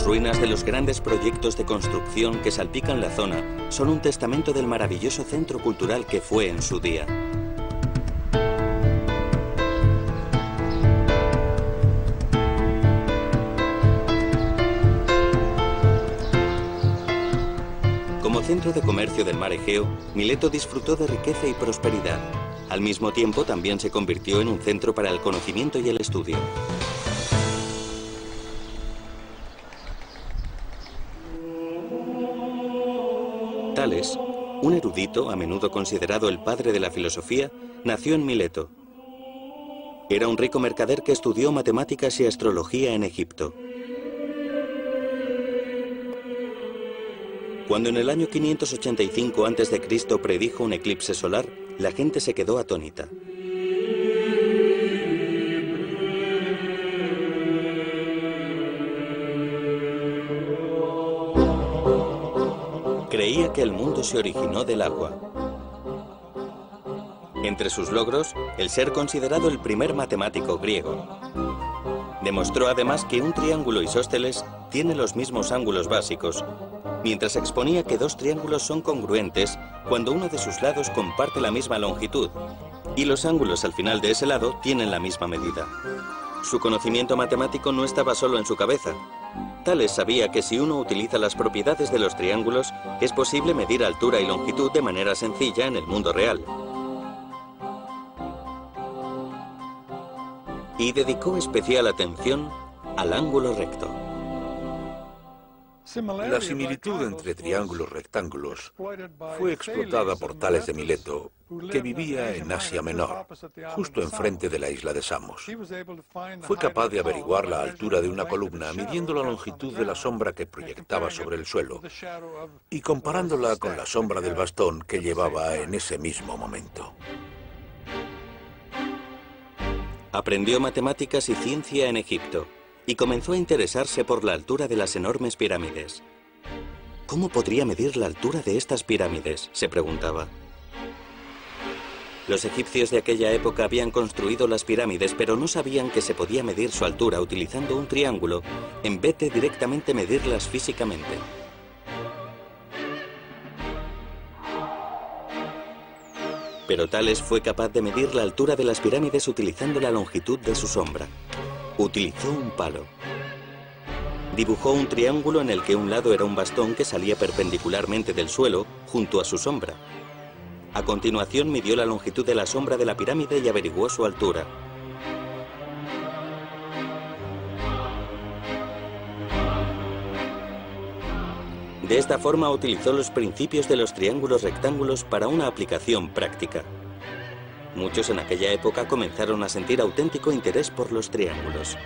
ruinas de los grandes proyectos de construcción que salpican la zona son un testamento del maravilloso centro cultural que fue en su día. Como centro de comercio del mar Egeo, Mileto disfrutó de riqueza y prosperidad. Al mismo tiempo, también se convirtió en un centro para el conocimiento y el estudio. Tales, un erudito, a menudo considerado el padre de la filosofía, nació en Mileto. Era un rico mercader que estudió matemáticas y astrología en Egipto. Cuando en el año 585 a.C. predijo un eclipse solar, la gente se quedó atónita. Creía que el mundo se originó del agua. Entre sus logros, el ser considerado el primer matemático griego. Demostró además que un triángulo isósceles tiene los mismos ángulos básicos, mientras exponía que dos triángulos son congruentes cuando uno de sus lados comparte la misma longitud, y los ángulos al final de ese lado tienen la misma medida. Su conocimiento matemático no estaba solo en su cabeza. Tales sabía que si uno utiliza las propiedades de los triángulos, es posible medir altura y longitud de manera sencilla en el mundo real. Y dedicó especial atención al ángulo recto. La similitud entre triángulos rectángulos fue explotada por Tales de Mileto, que vivía en Asia Menor, justo enfrente de la isla de Samos. Fue capaz de averiguar la altura de una columna midiendo la longitud de la sombra que proyectaba sobre el suelo y comparándola con la sombra del bastón que llevaba en ese mismo momento. Aprendió matemáticas y ciencia en Egipto y comenzó a interesarse por la altura de las enormes pirámides. ¿Cómo podría medir la altura de estas pirámides?, se preguntaba. Los egipcios de aquella época habían construido las pirámides, pero no sabían que se podía medir su altura utilizando un triángulo en vez de directamente medirlas físicamente. Pero Tales fue capaz de medir la altura de las pirámides utilizando la longitud de su sombra. Utilizó un palo. Dibujó un triángulo en el que un lado era un bastón que salía perpendicularmente del suelo junto a su sombra. A continuación midió la longitud de la sombra de la pirámide y averiguó su altura. De esta forma utilizó los principios de los triángulos rectángulos para una aplicación práctica. Muchos en aquella época comenzaron a sentir auténtico interés por los triángulos.